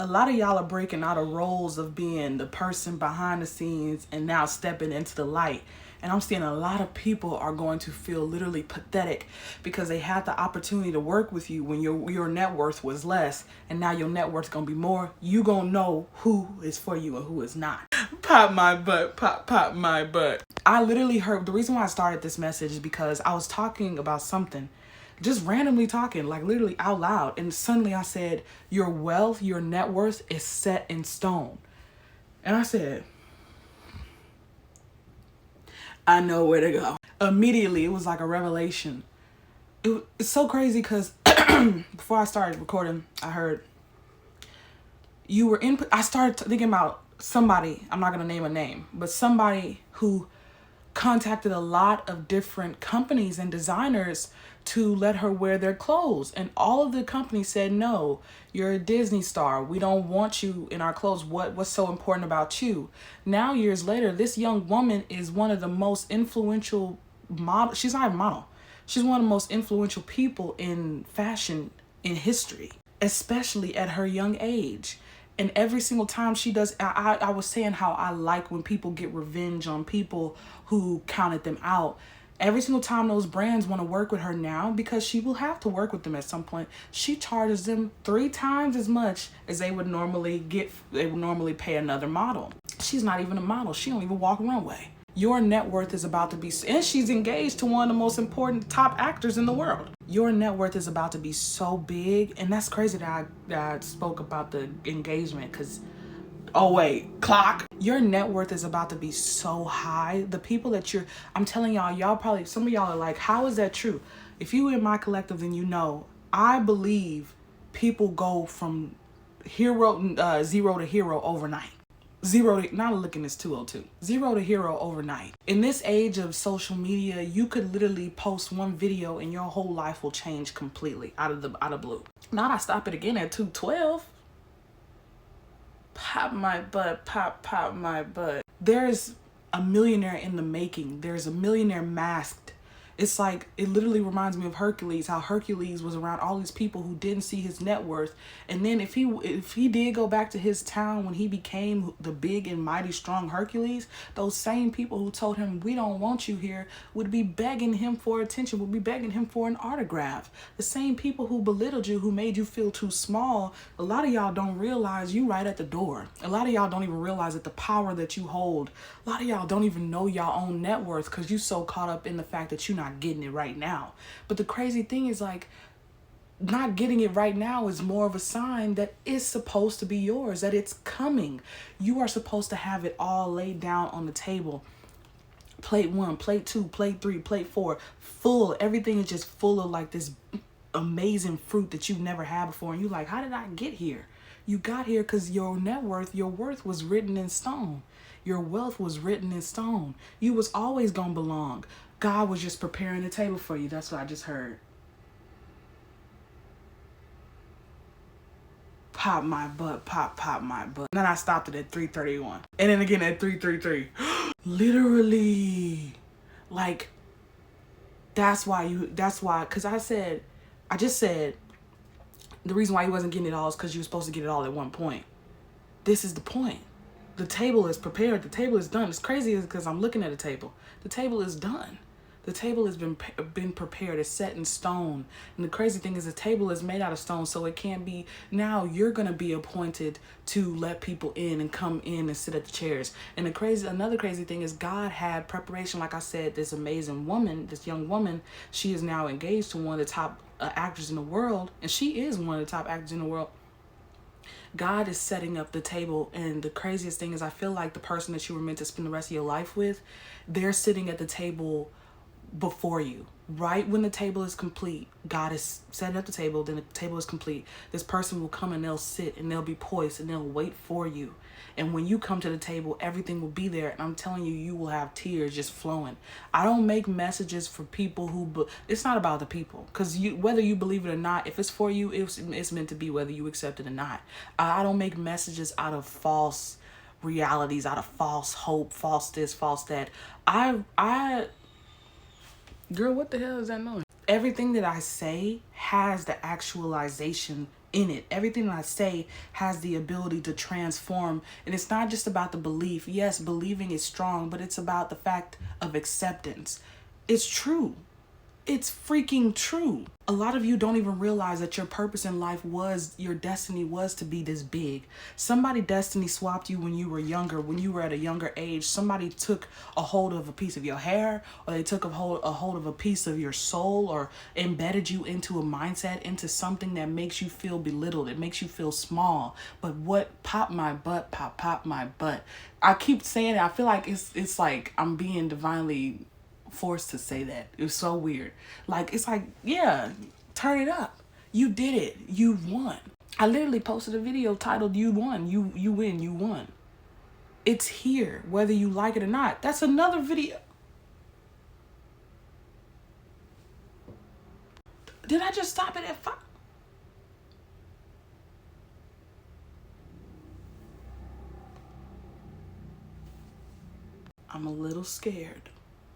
A lot of y'all are breaking out of roles of being the person behind the scenes and now stepping into the light. And I'm seeing a lot of people are going to feel literally pathetic because they had the opportunity to work with you when your net worth was less, and now your net worth gonna be more. You gonna know who is for you and who is not. Pop my butt, pop my butt. I literally heard, the reason why I started this message is because I was talking about something, just randomly talking, like literally out loud, and suddenly I said, your wealth, your net worth is set in stone. And I said, I know where to go. Immediately, it was like a revelation. It's so crazy because before I started recording, I heard you were in. I started thinking about somebody, I'm not going to name a name, but somebody who contacted a lot of different companies and designers to let her wear their clothes. And all of the companies said, no, you're a Disney star. We don't want you in our clothes. What's so important about you? Now, years later, this young woman is one of the most influential model. She's not a model. She's one of the most influential people in fashion in history, especially at her young age. And every single time she does, I was saying how I like when people get revenge on people who counted them out. Every single time those brands want to work with her now, because she will have to work with them at some point, she charges them 3 times as much as they would normally pay another model. She's not even a model. She don't even walk a runway. Your net worth is about to be, and she's engaged to one of the most important top actors in the world. Your net worth is about to be so big, and that's crazy that I spoke about the engagement, because, oh wait, clock. Your net worth is about to be so high. The people that I'm telling y'all probably, some of y'all are like, how is that true? If you in my collective, then you know, I believe people go from zero to hero overnight. Not looking as 202. 0 to hero overnight. In this age of social media, you could literally post one video and your whole life will change completely out of blue. Not I stop it again at 212. Pop my butt, pop my butt. There's a millionaire in the making. There's a millionaire masked. It's like, it literally reminds me of Hercules, how Hercules was around all these people who didn't see his net worth. And then if he did go back to his town when he became the big and mighty strong Hercules, those same people who told him, we don't want you here, would be begging him for attention, would be begging him for an autograph. The same people who belittled you, who made you feel too small, a lot of y'all don't realize you right at the door. A lot of y'all don't even realize that the power that you hold. A lot of y'all don't even know y'all own net worth because you so caught up in the fact that you're not getting it right now. But the crazy thing is, like, not getting it right now is more of a sign that it's supposed to be yours, that it's coming. You are supposed to have it all laid down on the table. Plate 1, plate 2, plate 3, plate 4, full. Everything is just full of like this amazing fruit that you've never had before. And you're like, how did I get here? You got here because your net worth, your worth was written in stone. Your wealth was written in stone. You was always gonna belong. God was just preparing the table for you. That's what I just heard. Pop my butt, pop my butt. And then I stopped it at 3:31. And then again at 3:33. Literally. Like, that's why, because I just said, the reason why you wasn't getting it all is because you were supposed to get it all at one point. This is the point. The table is prepared. The table is done. It's crazy because I'm looking at a table. The table is done. The table has been prepared. It's set in stone. And the crazy thing is the table is made out of stone, so it can't be. Now you're going to be appointed to let people in and come in and sit at the chairs. And another crazy thing is God had preparation. Like I said, this amazing woman, this young woman, she is now engaged to one of the top actors in the world. And she is one of the top actors in the world. God is setting up the table, and the craziest thing is I feel like the person that you were meant to spend the rest of your life with, they're sitting at the table before you. Right when the table is complete, God is setting up the table, then the table is complete. This person will come and they'll sit and they'll be poised and they'll wait for you. And when you come to the table, everything will be there. And I'm telling you, you will have tears just flowing. I don't make messages for people who, it's not about the people. Because whether you believe it or not, if it's for you, it's meant to be, whether you accept it or not. I don't make messages out of false realities, out of false hope, false this, false that. Girl, what the hell is that noise? Everything that I say has the actualization in it. Everything that I say has the ability to transform. And it's not just about the belief. Yes, believing is strong, but it's about the fact of acceptance. It's true. It's freaking true. A lot of you don't even realize that your purpose in life was, your destiny was to be this big. Somebody destiny swapped you when you were younger, when you were at a younger age. Somebody took a hold of a piece of your hair, or they took a hold of a piece of your soul, or embedded you into a mindset, into something that makes you feel belittled. It makes you feel small. But what pop my butt, pop my butt. I keep saying it. I feel like it's like I'm being divinely forced to say that. It was so weird. Like, it's like, yeah, turn it up. You did it. You won. I literally posted a video titled "You won. You win. You won." It's here, whether you like it or not. That's another video. Did I just stop it at 5? I'm a little scared.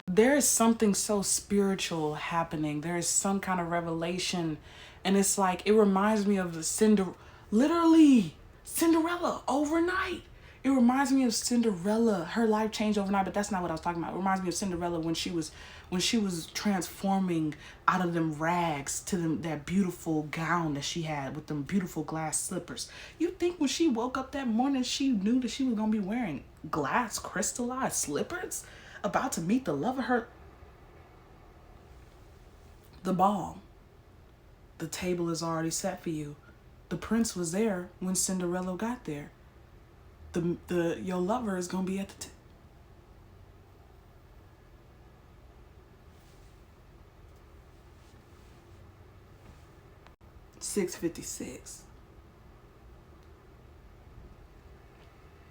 There is something so spiritual happening. There is some kind of revelation. And it's like, it reminds me of literally Cinderella overnight. It reminds me of Cinderella. Her life changed overnight, but that's not what I was talking about. It reminds me of Cinderella when she was transforming out of them rags to that beautiful gown that she had with them beautiful glass slippers. You think when she woke up that morning, she knew that she was going to be wearing glass crystallized slippers? About to meet the love of her. The ball. The table is already set for you. The prince was there when Cinderella got there. Your lover is gonna be at the 6:56.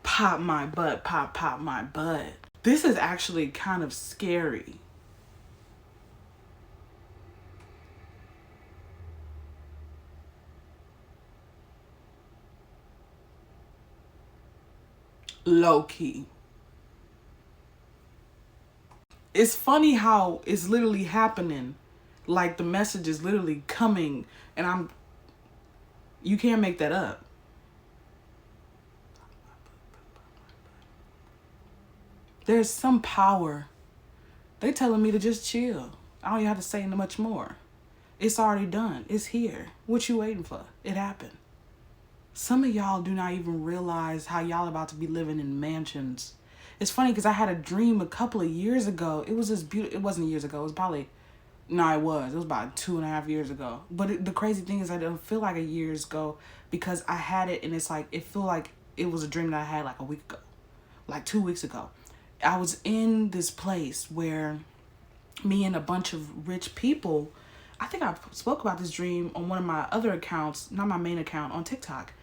Pop my butt, pop my butt. This is actually kind of scary. Low key. It's funny how it's literally happening. Like, the message is literally coming, and you can't make that up. There's some power. They telling me to just chill. I don't even have to say much more. It's already done. It's here. What you waiting for? It happened. Some of y'all do not even realize how y'all about to be living in mansions. It's funny because I had a dream a couple of years ago. It was this beautiful. It wasn't years ago. It was probably, no, it was. It was about 2.5 years ago. But the crazy thing is, I don't feel like a years ago because I had it, and it's like, it feel like it was a dream that I had like a week ago, like 2 weeks ago. I was in this place where me and a bunch of rich people, I think I spoke about this dream on one of my other accounts, not my main account, on TikTok.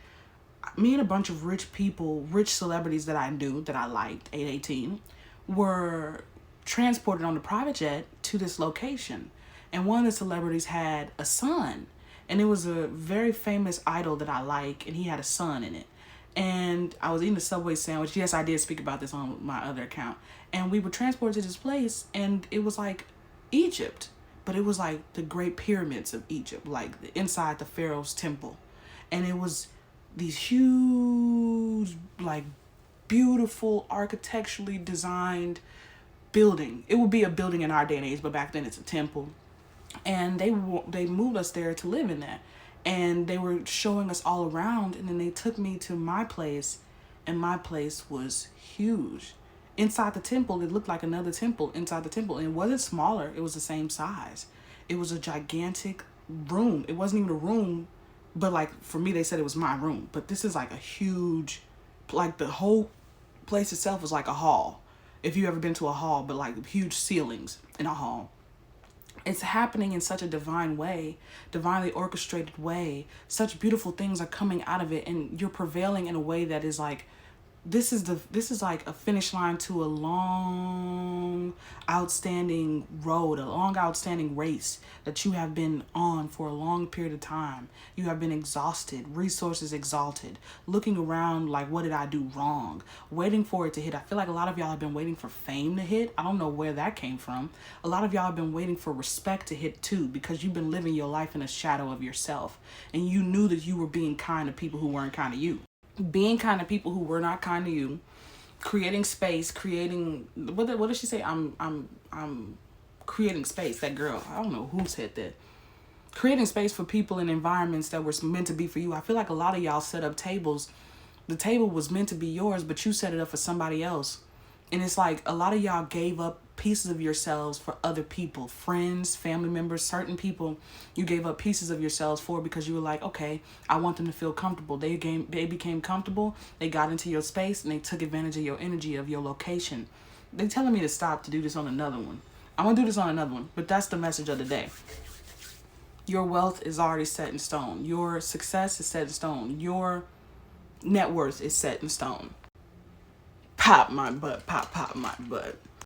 Me and a bunch of rich people, rich celebrities that I knew, that I liked, 818, were transported on the private jet to this location. And one of the celebrities had a son. And it was a very famous idol that I like, and he had a son in it. And I was eating a Subway sandwich. Yes, I did speak about this on my other account. And we were transported to this place, and it was like Egypt. But it was like the Great Pyramids of Egypt, like inside the Pharaoh's temple. And it was these huge, like, beautiful, architecturally designed building. It would be a building in our day and age, but back then it's a temple. And they moved us there to live in that. And they were showing us all around, and then they took me to my place, and my place was huge. Inside the temple, it looked like another temple inside the temple. And it wasn't smaller, it was the same size. It was a gigantic room. It wasn't even a room, but like, for me, they said it was my room. But this is like a huge, like, the whole place itself was like a hall. If you ever been to a hall, but like huge ceilings in a hall. It's happening in such a divine way, divinely orchestrated way. Such beautiful things are coming out of it, and you're prevailing in a way that is like this is like a finish line to a long outstanding road, a long outstanding race that you have been on for a long period of time. You have been exhausted, resources exalted, looking around like, what did I do wrong? Waiting for it to hit. I feel like a lot of y'all have been waiting for fame to hit. I don't know where that came from. A lot of y'all have been waiting for respect to hit too, because you've been living your life in a shadow of yourself, and you knew that you were being kind to people who weren't kind to you. Being kind to people who were not kind to you, creating space, creating what did she say? I'm creating space. That girl, I don't know who said that. Creating space for people and environments that were meant to be for you. I feel like a lot of y'all set up tables. The table was meant to be yours, but you set it up for somebody else. And it's like a lot of y'all gave up pieces of yourselves for other people, friends, family members, certain people. You gave up pieces of yourselves for, because you were like, okay, I want them to feel comfortable. They became comfortable. They got into your space and they took advantage of your energy, of your location. They're telling me to stop to do this on another one. I'm going to do this on another one, but that's the message of the day. Your wealth is already set in stone. Your success is set in stone. Your net worth is set in stone. Pop my butt, pop my butt.